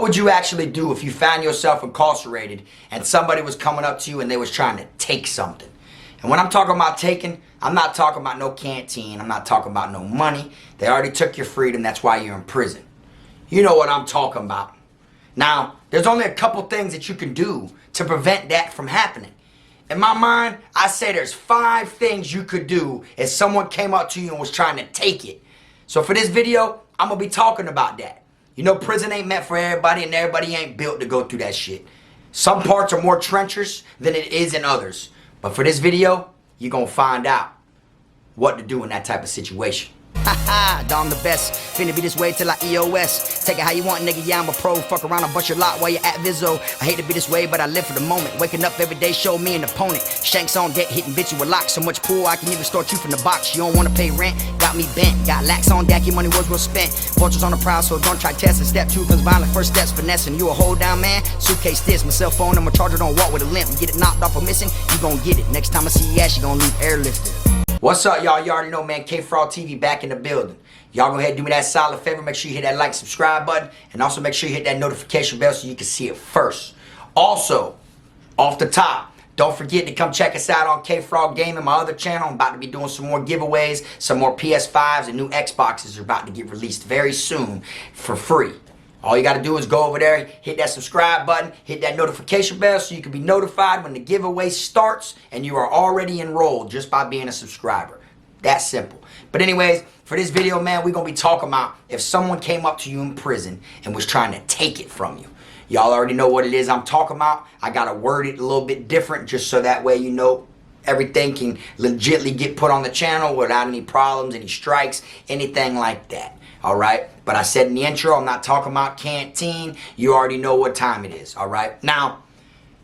What would you actually do if you found yourself incarcerated and somebody was coming up to you and they was trying to take something? And when I'm talking about taking, I'm not talking about no canteen. I'm not talking about no money. They already took your freedom. That's why you're in prison. You know what I'm talking about. Now, there's only a couple things that you can do to prevent that from happening. In my mind, I say there's 5 things you could do if someone came up to you and was trying to take it. So for this video, I'm going to be talking about that. You know, prison ain't meant for everybody, and everybody ain't built to go through that shit. Some parts are more treacherous than it is in others. But for this video, you're going to find out what to do in that type of situation. Haha, Dom the best. Finna be this way till I EOS. Take it how you want, nigga. Yeah, I'm a pro. Fuck around and bust your lot while you're at Vizzo. I hate to be this way, but I live for the moment. Waking up every day, show me an opponent. Shanks on deck, hitting bitch with locks. So much pool, I can even start you from the box. You don't wanna pay rent, got me bent. Got lax on deck, your money was well spent. Vultures on the prowl, so don't try testing. Step 2 comes violent, first steps finessing. You a hold down man, suitcase this. My cell phone and my charger don't walk with a limp. Get it knocked off or missing, you gon' get it. Next time I see your ass, you gon' leave airlifted. What's up, y'all? You already know, man. Kfrogtv back in the building. Y'all go ahead and do me that solid favor. Make sure you hit that like, subscribe button. And also make sure you hit that notification bell so you can see it first. Also, off the top, don't forget to come check us out on KFROG Gaming, my other channel. I'm about to be doing some more giveaways. Some more PS5s and new Xboxes are about to get released very soon for free. All you got to do is go over there, hit that subscribe button, hit that notification bell so you can be notified when the giveaway starts and you are already enrolled just by being a subscriber. That simple. But anyways, for this video, man, we're going to be talking about if someone came up to you in prison and was trying to take it from you. Y'all already know what it is I'm talking about. I got to word it a little bit different just so that way you know everything can legitly get put on the channel without any problems, any strikes, anything like that. All right? But I said in the intro, I'm not talking about canteen. You already know what time it is. All right? Now,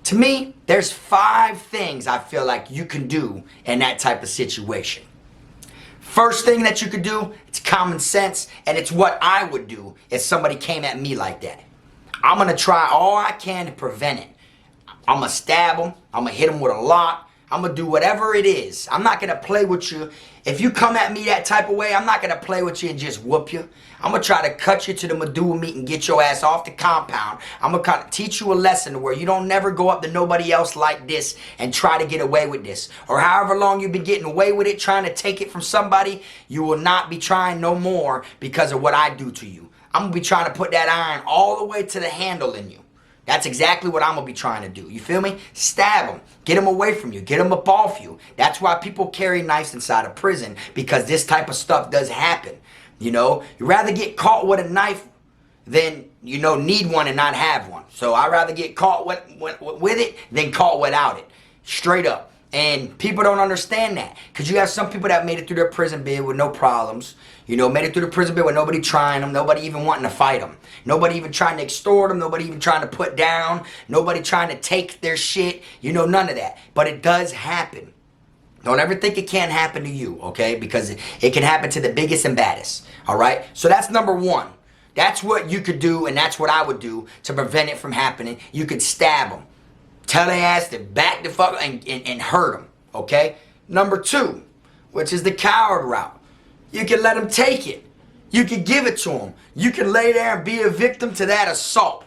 to me, there's 5 things I feel like you can do in that type of situation. First thing that you could do, it's common sense, and it's what I would do if somebody came at me like that. I'm going to try all I can to prevent it. I'm going to stab them. I'm going to hit them with a lock. I'm going to do whatever it is. I'm not going to play with you. If you come at me that type of way, I'm not going to play with you and just whoop you. I'm going to try to cut you to the medulla meat and get your ass off the compound. I'm going to kind of teach you a lesson to where you don't never go up to nobody else like this and try to get away with this. Or however long you've been getting away with it, trying to take it from somebody, you will not be trying no more because of what I do to you. I'm going to be trying to put that iron all the way to the handle in you. That's exactly what I'm going to be trying to do. You feel me? Stab them. Get them away from you. Get them up off you. That's why people carry knives inside of prison, because this type of stuff does happen. You know, you'd rather get caught with a knife than, you know, need one and not have one. So I'd rather get caught with it than caught without it. Straight up. And people don't understand that. Because you have some people that made it through their prison bid with no problems. You know, made it through the prison bid with nobody trying them. Nobody even wanting to fight them. Nobody even trying to extort them. Nobody even trying to put down. Nobody trying to take their shit. You know, none of that. But it does happen. Don't ever think it can't happen to you, okay? Because it can happen to the biggest and baddest. All right? So that's number 1. That's what you could do, and that's what I would do to prevent it from happening. You could stab them. Tell their ass to back the fuck and hurt them, okay? Number 2, which is the coward route. You can let them take it. You can give it to them. You can lay there and be a victim to that assault.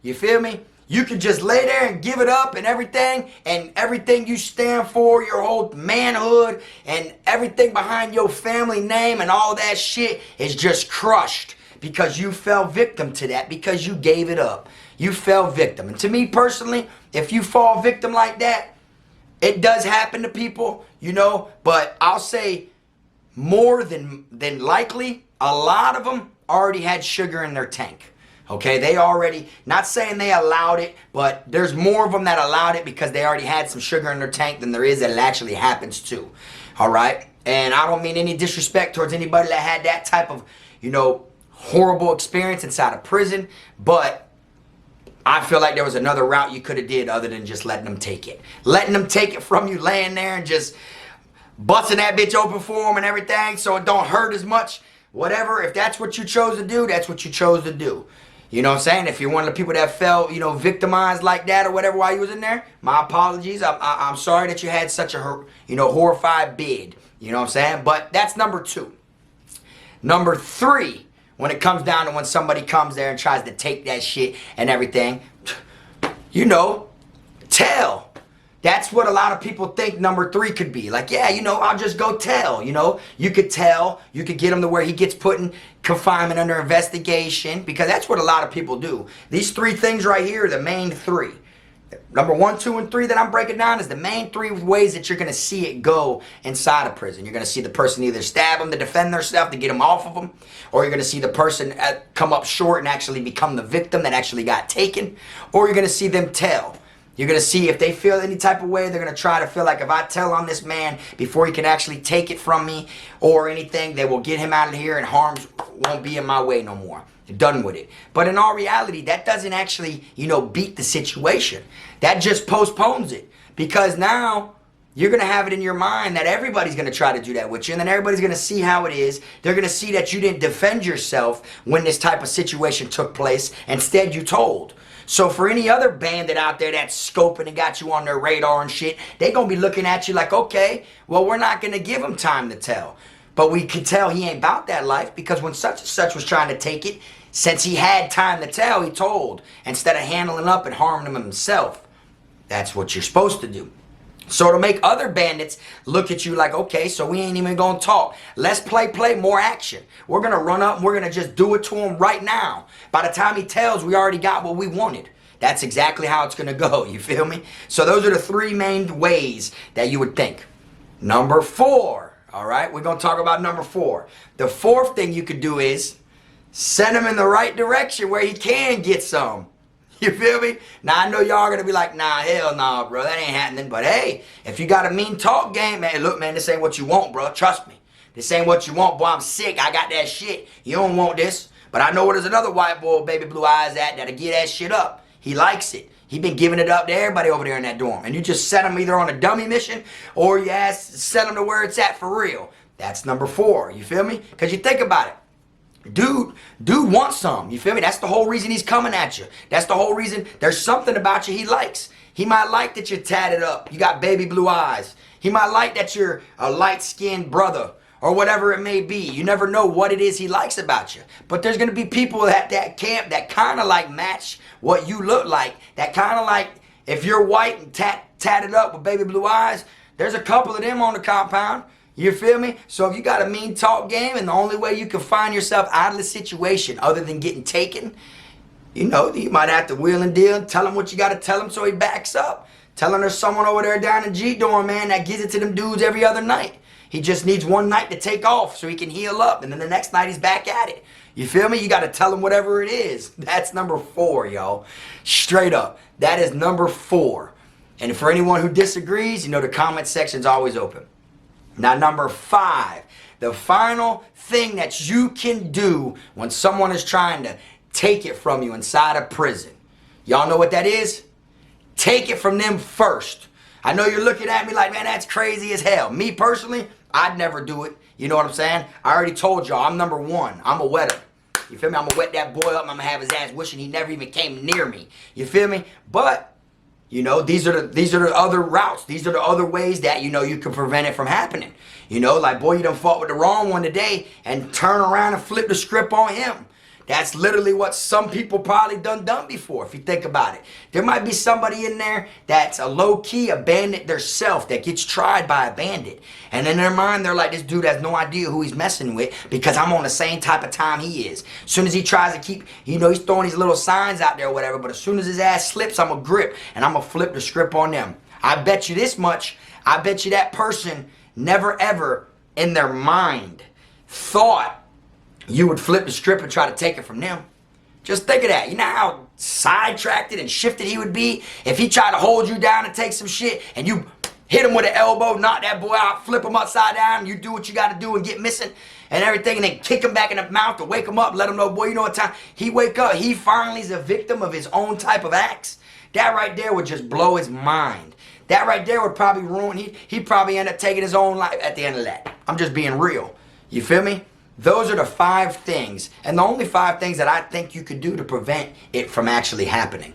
You feel me? You can just lay there and give it up and everything you stand for, your whole manhood and everything behind your family name and all that shit is just crushed because you fell victim to that, because you gave it up. You fell victim. And to me personally, if you fall victim like that, it does happen to people, you know, but I'll say more than likely, a lot of them already had sugar in their tank. Okay, they already, not saying they allowed it, but there's more of them that allowed it because they already had some sugar in their tank than there is that it actually happens to. All right? And I don't mean any disrespect towards anybody that had that type of, you know, horrible experience inside of prison, but I feel like there was another route you could have did other than just letting them take it. Letting them take it from you, laying there and just busting that bitch open for them and everything so it don't hurt as much. Whatever, if that's what you chose to do, that's what you chose to do. You know what I'm saying? If you're one of the people that felt, you know, victimized like that or whatever while you was in there, my apologies. I'm sorry that you had such a, you know, horrified bid. You know what I'm saying? But that's number 2. Number 3 when it comes down to when somebody comes there and tries to take that shit and everything, you know, tell. That's what a lot of people think number 3 could be. Like, yeah, you know, I'll just go tell, you know. You could tell. You could get him to where he gets put in confinement under investigation, because that's what a lot of people do. These 3 things right here are the main 3. Number 1, 2, and 3 that I'm breaking down is the main 3 ways that you're going to see it go inside of prison. You're going to see the person either stab them to defend themselves, to get them off of them, or you're going to see the person come up short and actually become the victim that actually got taken, or you're going to see them tell. You're going to see if they feel any type of way, they're going to try to feel like if I tell on this man before he can actually take it from me or anything, they will get him out of here and harm won't be in my way no more. You're done with it. But in all reality, that doesn't actually, you know, beat the situation. That just postpones it. Because now you're going to have it in your mind that everybody's going to try to do that with you, and then everybody's going to see how it is. They're going to see that you didn't defend yourself when this type of situation took place. Instead, you told. So for any other bandit out there that's scoping and got you on their radar and shit, they gonna be looking at you like, okay, well, we're not gonna give him time to tell. But we could tell he ain't about that life, because when such and such was trying to take it, since he had time to tell, he told, instead of handling up and harming him himself. That's what you're supposed to do. So to make other bandits look at you like, okay, so we ain't even gonna talk. Let's play more action. We're gonna run up and we're gonna just do it to him right now. By the time he tells, we already got what we wanted. That's exactly how it's gonna go, you feel me? So those are the 3 main ways that you would think. Number 4, all right? We're gonna talk about number 4. The 4th thing you could do is send him in the right direction where he can get some. You feel me? Now, I know y'all are going to be like, nah, hell nah, bro. That ain't happening. But, hey, if you got a mean talk game, man, look, man, this ain't what you want, bro. Trust me. This ain't what you want. Boy, I'm sick. I got that shit. You don't want this. But I know where there's another white boy, baby blue eyes at, that'll get that shit up. He likes it. He been giving it up to everybody over there in that dorm. And you just set him either on a dummy mission or you set him to where it's at for real. That's number 4. You feel me? Because you think about it. Dude wants some. You feel me? That's the whole reason he's coming at you. That's the whole reason. There's something about you he likes. He might like that you're tatted up. You got baby blue eyes. He might like that you're a light-skinned brother or whatever it may be. You never know what it is he likes about you. But there's going to be people at that camp that kind of like match what you look like. That kind of like, if you're white and tatted up with baby blue eyes, there's a couple of them on the compound. You feel me? So if you got a mean talk game and the only way you can find yourself out of the situation other than getting taken, you know, you might have to wheel and deal and tell him what you got to tell him so he backs up. Tell him there's someone over there down in G-Dorm, man, that gives it to them dudes every other night. He just needs one night to take off so he can heal up, and then the next night he's back at it. You feel me? You got to tell him whatever it is. That's number 4, y'all. Straight up. That is number 4. And for anyone who disagrees, you know, the comment section's always open. Now, number 5, the final thing that you can do when someone is trying to take it from you inside a prison. Y'all know what that is? Take it from them first. I know you're looking at me like, man, that's crazy as hell. Me personally, I'd never do it. You know what I'm saying? I already told y'all, I'm number 1. I'm a wetter. You feel me? I'm going to wet that boy up. I'm going to have his ass wishing he never even came near me. You feel me? But, you know, these are the other routes. These are the other ways that, you know, you can prevent it from happening. You know, like, boy, you done fought with the wrong one today and turn around and flip the script on him. That's literally what some people probably done before, if you think about it. There might be somebody in there that's a low-key, a bandit theirself that gets tried by a bandit. And in their mind, they're like, this dude has no idea who he's messing with because I'm on the same type of time he is. As soon as he tries to keep, you know, he's throwing these little signs out there or whatever, but as soon as his ass slips, I'm going to grip and I'm going to flip the script on them. I bet you this much, I bet you that person never ever in their mind thought you would flip the script and try to take it from them. Just think of that. You know how sidetracked and shifted he would be if he tried to hold you down and take some shit and you hit him with an elbow, knock that boy out, flip him upside down, and you do what you got to do and get missing and everything, and then kick him back in the mouth to wake him up, let him know, boy, you know what time he wake up. He finally is a victim of his own type of acts. That right there would just blow his mind. That right there would probably ruin, he'd probably end up taking his own life at the end of that. I'm just being real. You feel me? Those are the 5 things, and the only 5 things that I think you could do to prevent it from actually happening.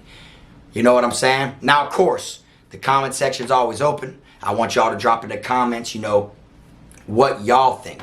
You know what I'm saying? Now, of course, the comment section's always open. I want y'all to drop in the comments, you know, what y'all think.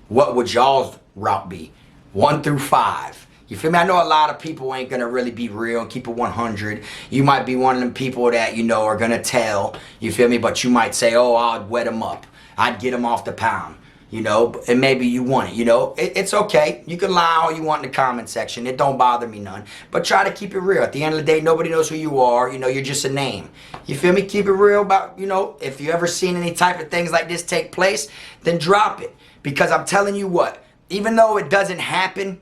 What would y'all's route be? 1 through 5. You feel me? I know a lot of people ain't gonna really be real and keep it 100. You might be one of them people that, you know, are gonna tell, you feel me? But you might say, oh, I'd wet them up. I'd get them off the pound, you know, and maybe you want it, you know. It's okay. You can lie all you want in the comment section. It don't bother me none. But try to keep it real. At the end of the day, nobody knows who you are. You know, you're just a name. You feel me? Keep it real about, you know, if you ever seen any type of things like this take place, then drop it. Because I'm telling you what, even though it doesn't happen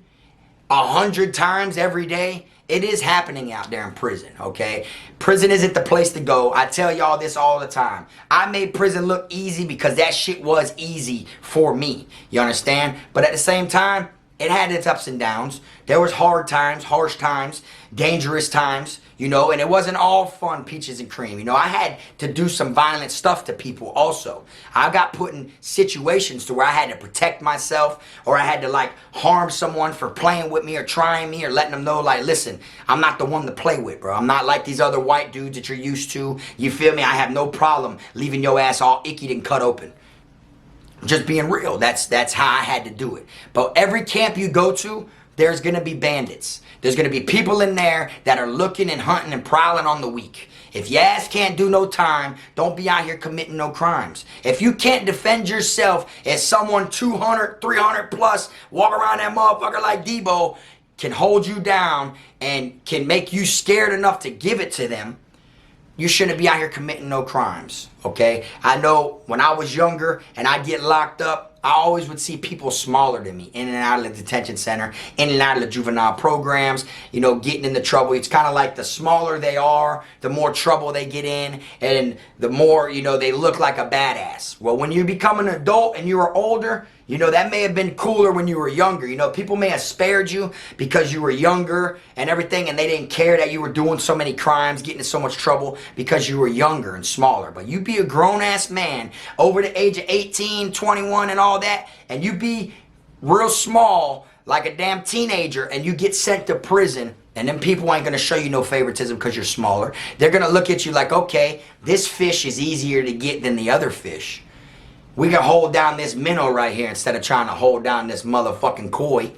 100 times every day, it is happening out there in prison, okay? Prison isn't the place to go. I tell y'all this all the time. I made prison look easy because that shit was easy for me. You understand? But at the same time, it had its ups and downs. There was hard times, harsh times, dangerous times, you know, and it wasn't all fun, peaches and cream. You know, I had to do some violent stuff to people also. I got put in situations to where I had to protect myself, or I had to like harm someone for playing with me or trying me or letting them know like, listen, I'm not the one to play with, bro. I'm not like these other white dudes that you're used to. You feel me? I have no problem leaving your ass all icky and cut open. Just being real. That's how I had to do it. But every camp you go to, there's going to be bandits. There's going to be people in there that are looking and hunting and prowling on the weak. If your ass can't do no time, don't be out here committing no crimes. If you can't defend yourself as someone 200, 300 plus, walk around that motherfucker like Debo, can hold you down and can make you scared enough to give it to them, you shouldn't be out here committing no crimes, okay? I know when I was younger and I'd get locked up, I always would see people smaller than me in and out of the detention center, in and out of the juvenile programs, you know, getting into trouble. It's kind of like the smaller they are, the more trouble they get in, and the more, you know, they look like a badass. Well, when you become an adult and you are older, you know, that may have been cooler when you were younger. You know, people may have spared you because you were younger and everything, and they didn't care that you were doing so many crimes, getting in so much trouble because you were younger and smaller. But you be a grown-ass man over the age of 18, 21, and all that, and you be real small like a damn teenager, and you get sent to prison, and then people ain't going to show you no favoritism because you're smaller. They're going to look at you like, okay, this fish is easier to get than the other fish. We can hold down this minnow right here instead of trying to hold down this motherfucking koi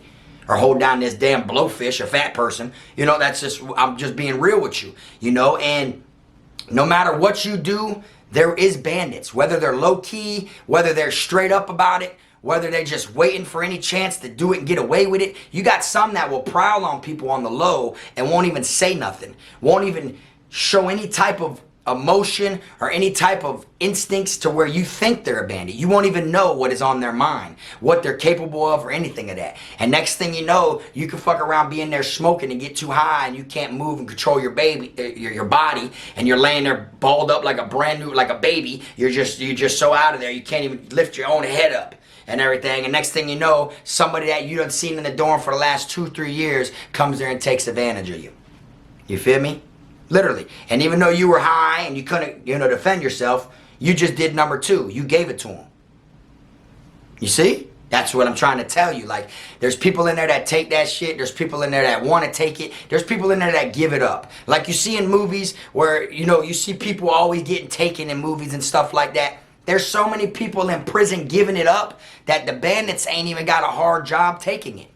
or hold down this damn blowfish or fat person. You know, that's just, I'm just being real with you, you know, and no matter what you do, there is bandits, whether they're low key, whether they're straight up about it, whether they're just waiting for any chance to do it and get away with it. You got some that will prowl on people on the low and won't even say nothing, won't even show any type of emotion or any type of instincts to where you think they're a bandit. You won't even know what is on their mind, what they're capable of, or anything of that. And next thing you know, you can fuck around being there smoking and get too high and you can't move and control your body, and you're laying there balled up like a brand new, like a baby. You're just so out of there you can't even lift your own head up and everything. And next thing you know, somebody that you done seen in the dorm for the last 2-3 years comes there and takes advantage of you. You feel me? Literally. And even though you were high and you couldn't, you know, defend yourself, you just did number 2. You gave it to him. You see? That's what I'm trying to tell you. Like, there's people in there that take that shit. There's people in there that want to take it. There's people in there that give it up. Like you see in movies where, you know, you see people always getting taken in movies and stuff like that. There's so many people in prison giving it up that the bandits ain't even got a hard job taking it.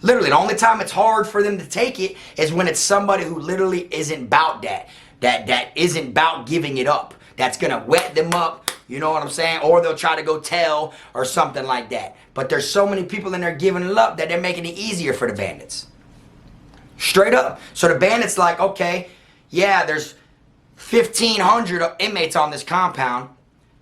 Literally, the only time it's hard for them to take it is when it's somebody who literally isn't about that isn't about giving it up. That's going to wet them up, you know what I'm saying? Or they'll try to go tell or something like that. But there's so many people in there giving it up that they're making it easier for the bandits. Straight up. So the bandits like, okay, yeah, there's 1,500 inmates on this compound.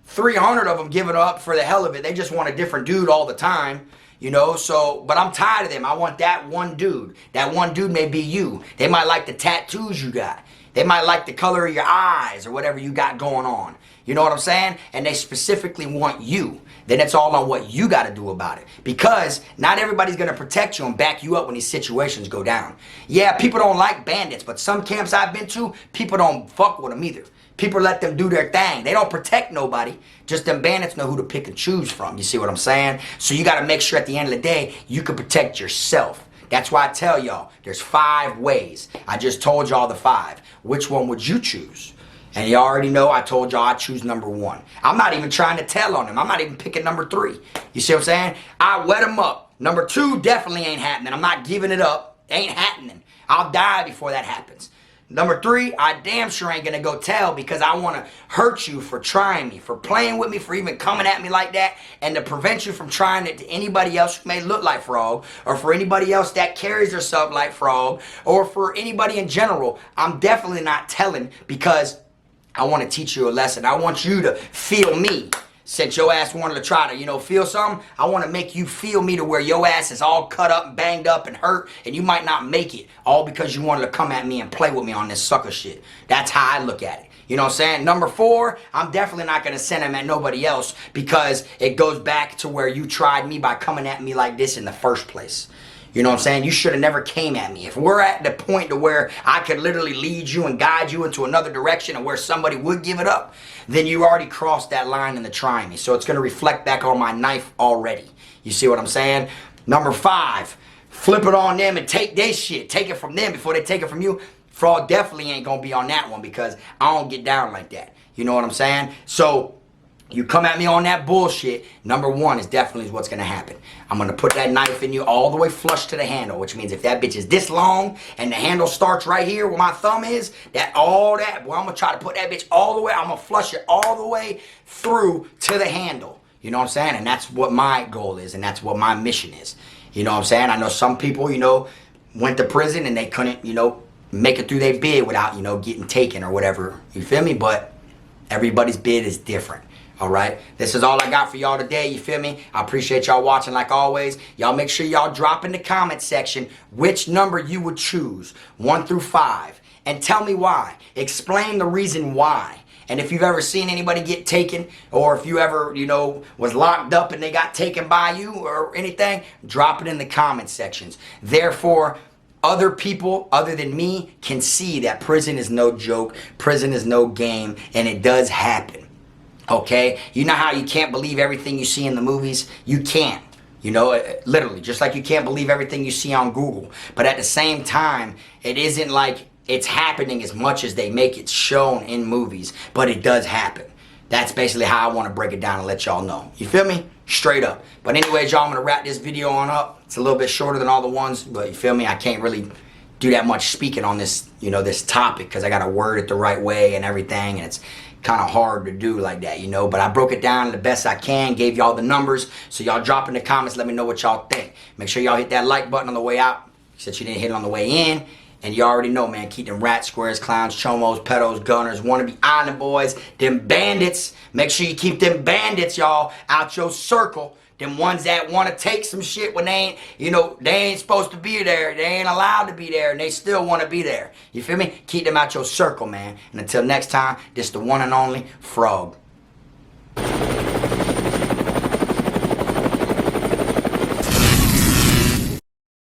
300 of them giving up for the hell of it. They just want a different dude all the time. You know, so, but I'm tired of them. I want that one dude. That one dude may be you. They might like the tattoos you got. They might like the color of your eyes or whatever you got going on. You know what I'm saying? And they specifically want you. Then it's all on what you got to do about it. Because not everybody's going to protect you and back you up when these situations go down. Yeah, people don't like bandits, but some camps I've been to, people don't fuck with them either. People let them do their thing. They don't protect nobody. Just them bandits know who to pick and choose from. You see what I'm saying? So you got to make sure at the end of the day, you can protect yourself. That's why I tell y'all, there's 5 ways. I just told y'all the 5. Which one would you choose? And you already know I told y'all I choose number 1. I'm not even trying to tell on them. I'm not even picking number 3. You see what I'm saying? I wet them up. Number 2 definitely ain't happening. I'm not giving it up. Ain't happening. I'll die before that happens. Number 3, I damn sure ain't gonna go tell because I wanna hurt you for trying me, for playing with me, for even coming at me like that, and to prevent you from trying it to anybody else who may look like Frog, or for anybody else that carries herself like Frog, or for anybody in general. I'm definitely not telling because I wanna teach you a lesson. I want you to feel me. Since your ass wanted to try to, feel something, I want to make you feel me to where your ass is all cut up and banged up and hurt, and you might not make it, all because you wanted to come at me and play with me on this sucker shit. That's how I look at it. You know what I'm saying? Number 4, I'm definitely not going to send him at nobody else because it goes back to where you tried me by coming at me like this in the first place. You know what I'm saying? You should have never came at me. If we're at the point to where I could literally lead you and guide you into another direction and where somebody would give it up, then you already crossed that line in the trying me. So it's going to reflect back on my knife already. You see what I'm saying? Number 5, flip it on them and take their shit. Take it from them before they take it from you. Fraud definitely ain't going to be on that one because I don't get down like that. You know what I'm saying? So you come at me on that bullshit, number 1 is definitely what's going to happen. I'm going to put that knife in you all the way flush to the handle, which means if that bitch is this long and the handle starts right here where my thumb is, boy, I'm going to try to put that bitch all the way, I'm going to flush it all the way through to the handle. You know what I'm saying? And that's what my goal is, and that's what my mission is. You know what I'm saying? I know some people, went to prison and they couldn't, make it through their bid without, getting taken or whatever. You feel me? But everybody's bid is different. Alright, this is all I got for y'all today, you feel me? I appreciate y'all watching like always. Y'all make sure y'all drop in the comment section which number you would choose, 1 through 5. And tell me why. Explain the reason why. And if you've ever seen anybody get taken, or if you ever, was locked up and they got taken by you or anything, drop it in the comment sections. Therefore, other people other than me can see that prison is no joke, prison is no game, and it does happen. Okay, you know how you can't believe everything you see in the movies? You can't, literally, just like you can't believe everything you see on Google. But at the same time, it isn't like it's happening as much as they make it shown in movies, but it does happen. That's basically how I want to break it down and let y'all know. You feel me? Straight up. But anyways, y'all, I'm going to wrap this video on up. It's a little bit shorter than all the ones, but you feel me? I can't really do that much speaking on this, this topic because I got to word it the right way and everything, and it's kind of hard to do like that, but I broke it down the best I can, gave y'all the numbers, so y'all drop in the comments, let me know what y'all think. Make sure y'all hit that like button on the way out, since you didn't hit it on the way in, and you already know, man, keep them rats, squares, clowns, chomos, pedos, gunners, wannabe island boys, them bandits, make sure you keep them bandits, y'all, out your circle. Them ones that want to take some shit when they ain't, they ain't supposed to be there. They ain't allowed to be there, and they still want to be there. You feel me? Keep them out your circle, man. And until next time, this the one and only Frog.